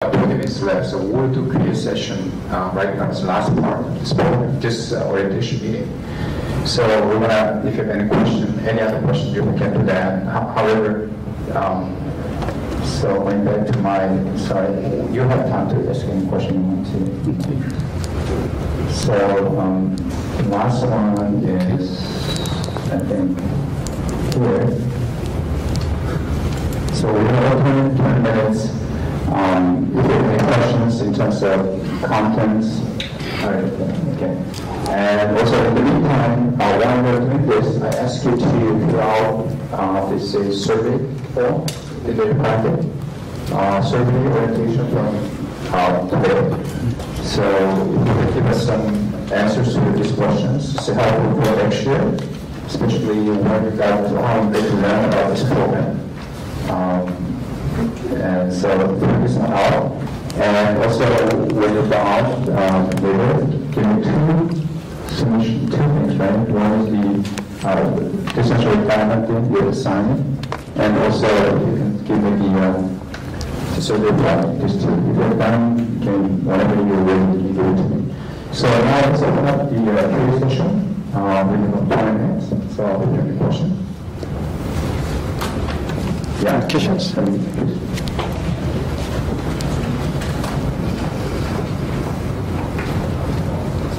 20 minutes left, so we'll do Q&A session right now. It's the last part of this program, this orientation meeting. So we're gonna, if you have any question, any other questions, you can do that. However, so going back to my, sorry, you have time to ask any question you want to. So the last one is, I think, here. So we have 20 minutes. If you have any questions in terms of contents, okay. And also in the meantime, while we're doing this, I ask you to fill out this survey form in the packet, survey orientation from today. So if you can give us some answers to these questions, it's helpful for next year, especially when you got how you get to learn about this program. And so fill this one out. And also, when you're done, later, give me two things, right? One is the essential requirement thing you're assigning, and also you can give me the survey product. These two. If you're done, you can, whenever you're ready, you give it to me. So now let's open up the Q&A session within 20 minutes. So if you have any questions. Yeah, questions?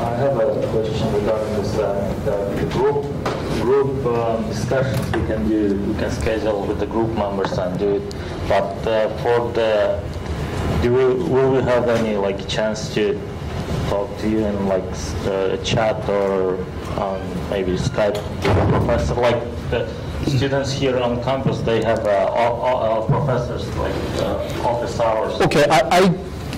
I have a question regarding this the group discussions we can do. We can schedule with the group members and do it. But for the, will we have any like chance to talk to you in like chat or maybe Skype with a professor? Like the students here on campus, they have professors like office hours. Okay,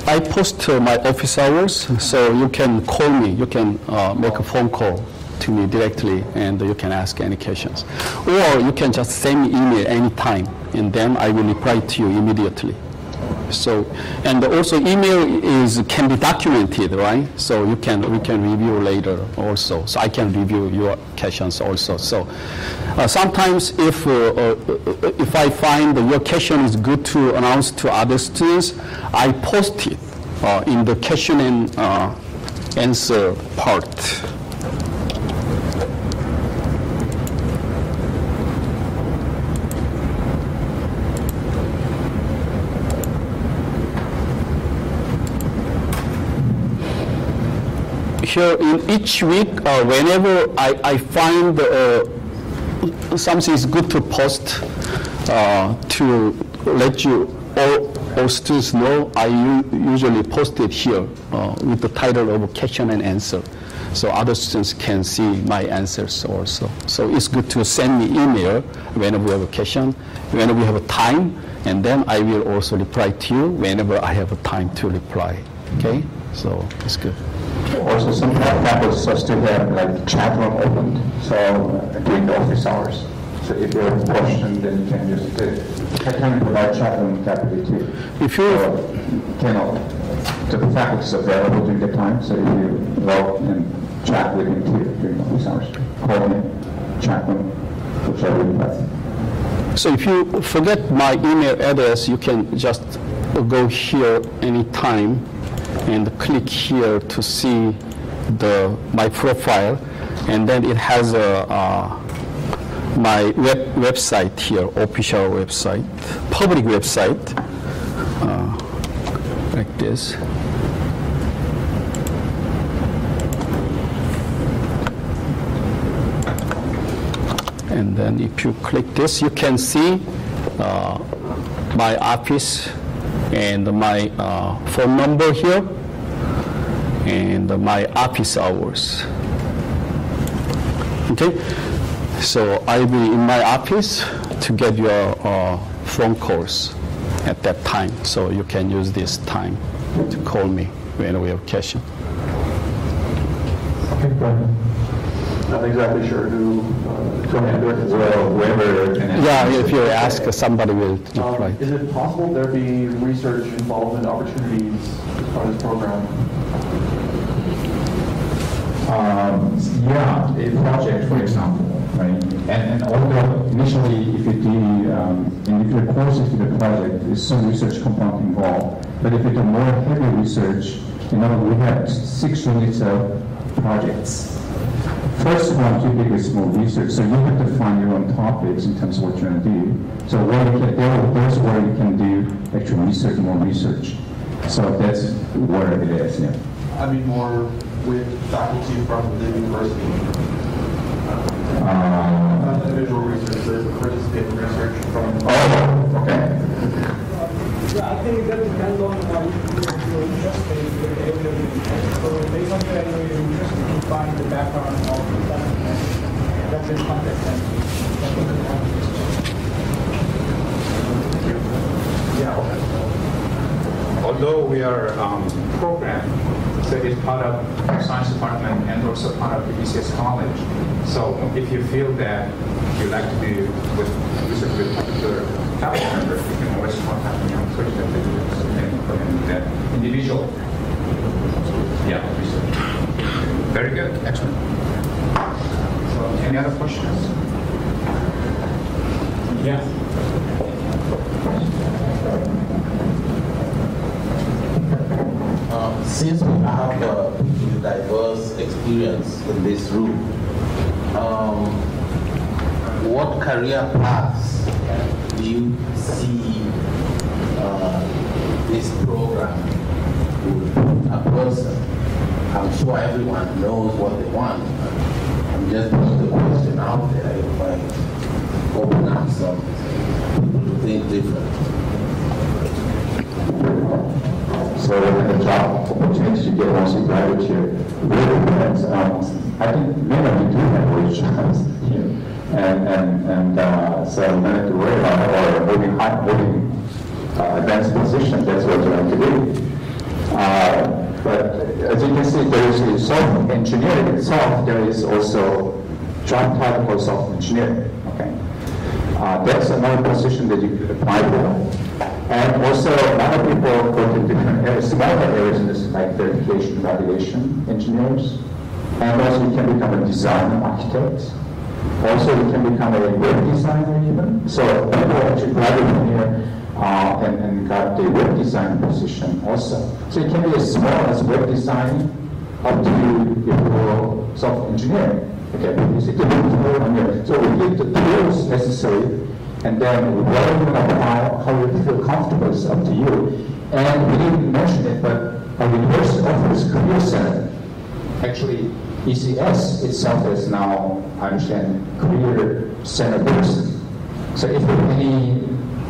I post my office hours, so you can call me. You can make a phone call to me directly, and you can ask any questions. Or you can just send me email anytime, and then I will reply to you immediately. So, and also email can be documented, right? So we can review later also. So I can review your questions also. So sometimes if I find that your question is good to announce to other students, I post it in the question and answer part. Here in each week, whenever I find something is good to post to let you all students know, I usually post it here with the title of question and answer, so other students can see my answers also. So it's good to send me email whenever we have a question, whenever we have a time, and then I will also reply to you whenever I have a time to reply. Okay, so it's good. Also, some campuses still have like chat room opened, so during the office hours. So if you have a question, then you can just I can provide chat room capacity too. If you the faculty is available during the time, so if you log and chat with him too during the office hours, call him, chat room, whichever you prefer. So if you forget my email address, you can just go here anytime and click here to see my profile, and then it has my website here, official website, public website, like this. And then if you click this, you can see my office and my phone number here, and my office hours. Okay, so I'll be in my office to get your phone calls at that time, so you can use this time to call me when we have a question. Okay, go ahead. Not exactly sure who whoever can. Yeah, if you ask, somebody will reply. Is it possible there be research involvement opportunities as part of this program? Yeah, a project, for example, right? And although initially, if you do, if your course is the project, there's some research component involved. But if you do more heavy research, we have 6 units of projects. First one, typically is more research, so you have to find your own topics in terms of what you're going to do. So there's where you can do actual research, more research. So that's where it is, yeah. I mean, more with faculty from the university. Not individual research, but participating research from. Oh, okay. Yeah, I think that depends on your interest in the area of interest. So based on the area of interest, you can find the background of that's in context and Yeah. Although we are programmed, so it's part of the science department and also part of the BCS college. So if you feel that you like to do with research with a particular faculty member, you can always contact me on Twitter and that individual. Yeah, research. Very good, excellent. So any other questions? Yeah. Since we have a diverse experience in this room, what career paths do you see this program would put a person? I'm sure everyone knows what they want. I'm just putting the question out there. It might open up some people to think different. So the job opportunities you get once you graduate here really depends. I think many of you do have great jobs here, and so you don't have to worry about it or moving advanced position. That's what you have to do. But as you can see, there is software engineering itself. There is also job title for software engineering. Okay, that's another position that you could apply for. And also, a lot of people go to different areas, smaller areas in this, like verification, validation engineers. And also, you can become a design architect. Also, you can become a web designer even. So people actually graduate here and got the web design position also. So it can be as small as web design up to your software engineering. Okay, so we give the tools necessary. And then what you apply, how you feel comfortable is up to you. And we didn't mention it, but our university offers career center. Actually, ECS itself is now, I understand, career center person. So if you have any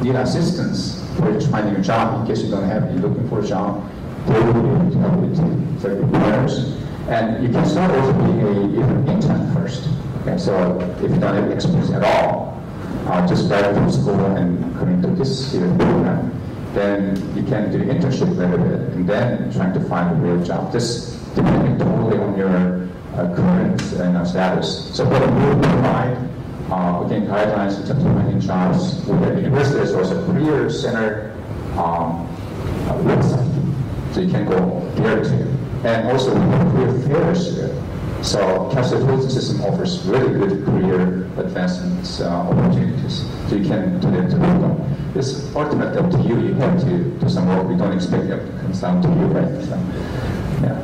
need assistance for finding a job, in case you don't have, you're looking for a job, they will be able to help with employers. And you can start also being an intern first. Okay, so if you don't have experience at all, just graduate from school and coming to this program, then you can do internship a little bit and then trying to find a real job. Just depending totally on your current status. So what we will provide, again, guidelines in terms of finding jobs. We have universities also career center website, so you can go there too. And also we have career fairs here. So Cal State system offers really good career advancement opportunities. So you can do that too. It's ultimately up to you. You have to do some work. We don't expect it to come down to you, right? So, yeah.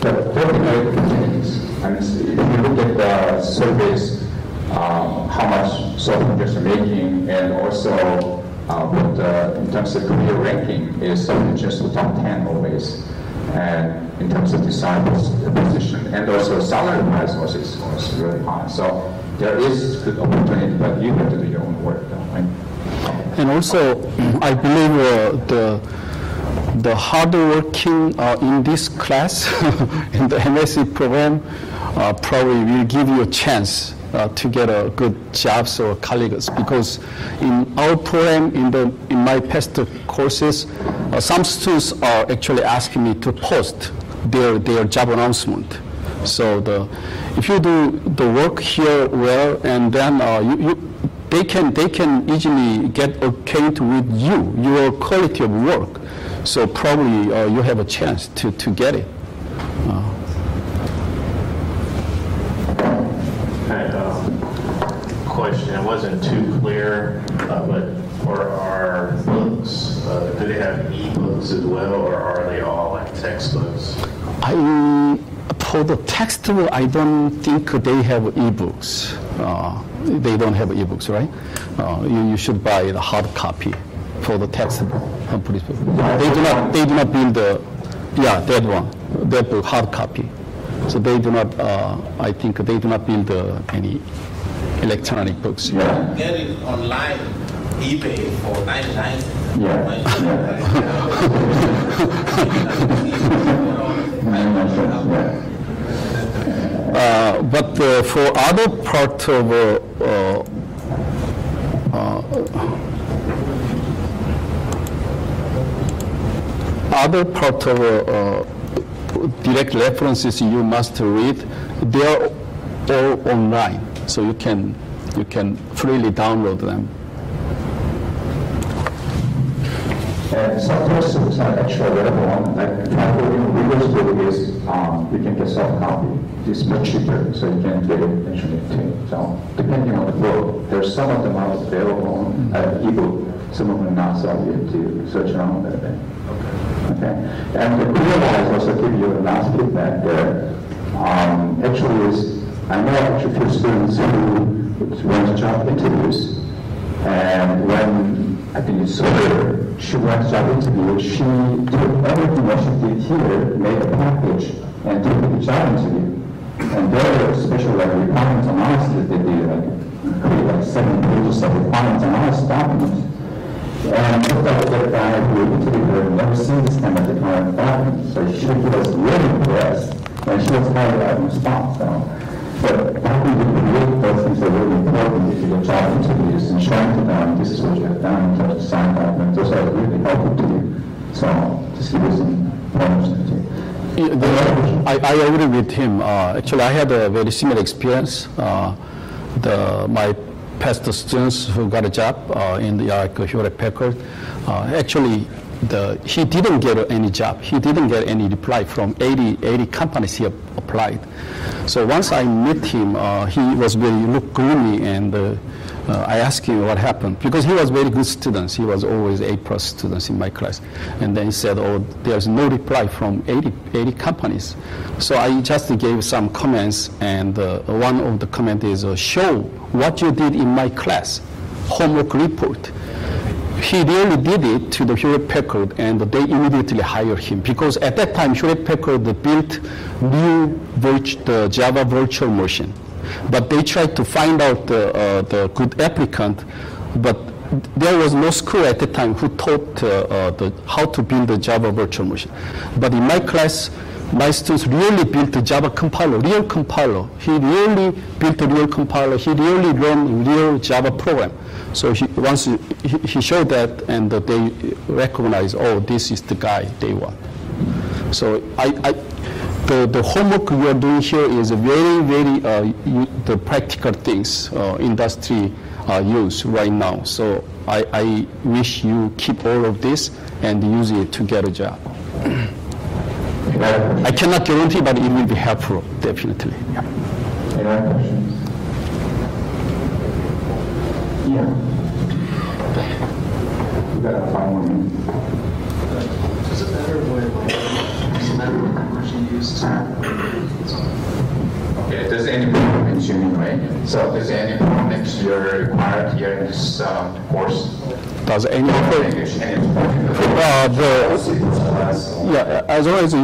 But there are great opportunities. I mean, if you look at the surveys, how much software engineers are making, and also in terms of career ranking, is software engineers the top 10 always. And in terms of design position, and also salary-wise, also it's really high. So there is good opportunity, but you have to do your own work, though, right? And also, I believe the hard working in this class, in the MSE program, probably will give you a chance to get a good jobs or colleagues, because in our program, in my past courses, some students are actually asking me to post their job announcement. So if you do the work here well, and then they can easily get acquainted with your quality of work. So probably you have a chance to get it. Question, it wasn't too clear, but for our books, Do they have ebooks as well, or are they all like textbooks? For the textbook, I don't think they have ebooks. They don't have ebooks, right? You should buy the hard copy for the textbook. They do not build that one, that book, hard copy. So they do not, I think they do not build any electronic books. Yeah. Get it online, eBay for 99 cents. But for other part of direct references you must read, they are all online, so you can freely download them. And some textbooks are actually available, like in Windows book is, you can get soft copy. It's much cheaper, so you can get it actually too. So depending on the book, there's some of them are available as ebook, some of them not, so you have to search around a little bit. Okay. And the career-wise also give you a last feedback there. Actually, I know actually a few students who went to job interviews, and when I think it's her, she went to job interview, she took everything that she did here, made a package, and took the job interview. And there, especially like requirements analysis, they did create like 7 pages of requirements analysis documents. And just like that guy who interviewed her never seen this kind of requirement document, so she was really impressed, and she was hired out in response. But how do you create those things are really important if you get job interviews and showing to them this is what you have done in terms of sign documents, those are really helpful to you. So just give you some pointers to you. I agree with him. Actually, I had a very similar experience. My past students who got a job in the Hewlett Packard, actually, he didn't get any job. He didn't get any reply from 80 companies he applied. So once I met him, he was looked gloomy, and I asked him what happened, because he was very good student. He was always A+ students in my class. And then he said, oh, there's no reply from 80 companies. So I just gave some comments, and one of the comments is, show what you did in my class, homework report. He really did it to the Hewlett Packard, and they immediately hired him, because at that time Hewlett Packard built the Java virtual machine, but they tried to find out the good applicant, but there was no school at the time who taught how to build the Java virtual machine. But in my class, my students really built a Java compiler, real compiler. He really built a real compiler. He really ran real Java program. So once he showed that, and they recognized, oh, this is the guy they want. So the homework we are doing here is very, very the practical things industry use right now. So I wish you keep all of this and use it to get a job. I cannot guarantee, but it will be helpful, definitely. Yeah. Any other questions? Yeah. We got 5 more minutes. Is it better when language you use Okay, does any problem in tuning, right? So does any problem that you're required here in this course? Does any English, yeah, as long as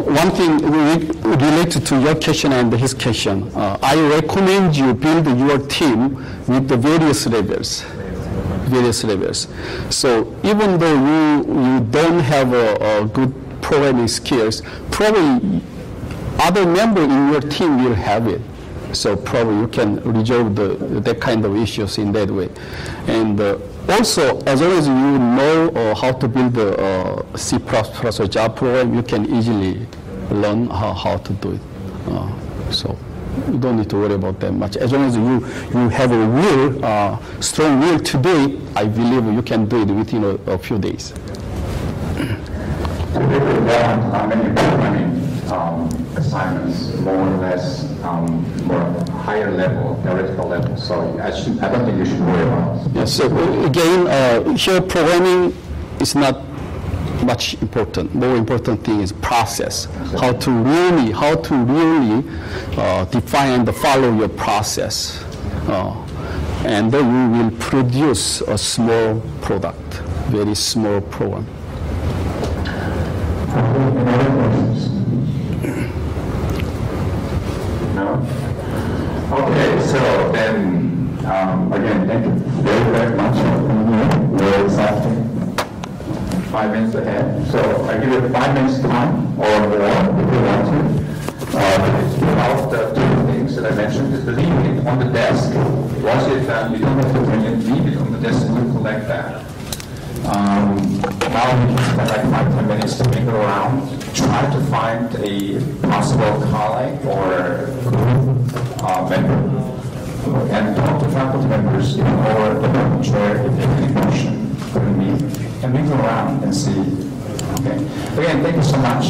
one thing related to your question and his question, I recommend you build your team with the various levels. So even though you don't have a good programming skills, probably other member in your team will have it. So probably you can resolve that kind of issues in that way. And also, as long as you know how to build a C++ or Java program, you can easily learn how to do it. So you don't need to worry about that much. As long as you have a will, strong will to do it, I believe you can do it within a few days. How many programming assignments, more or less more higher level, theoretical level. So I don't think you should worry about it. Yes, so again, here programming is not much important. More important thing is process. How to really define and follow your process. And then you will produce a small product, very small program. Any other questions? No? Okay, so then, again, thank you very much for being here. We're exactly 5 minutes ahead. So I give you 5 minutes time or more if you want to. About the 2 things that I mentioned is leave it on the desk. Once you're done, you don't have to bring it, leave it on the desk and we'll collect that. Now you can spend like 5-10 minutes to think around, try to find a possible colleague or group member, and talk to faculty members or the chair if they have any question for me, and think around and see. Okay. Again, thank you so much.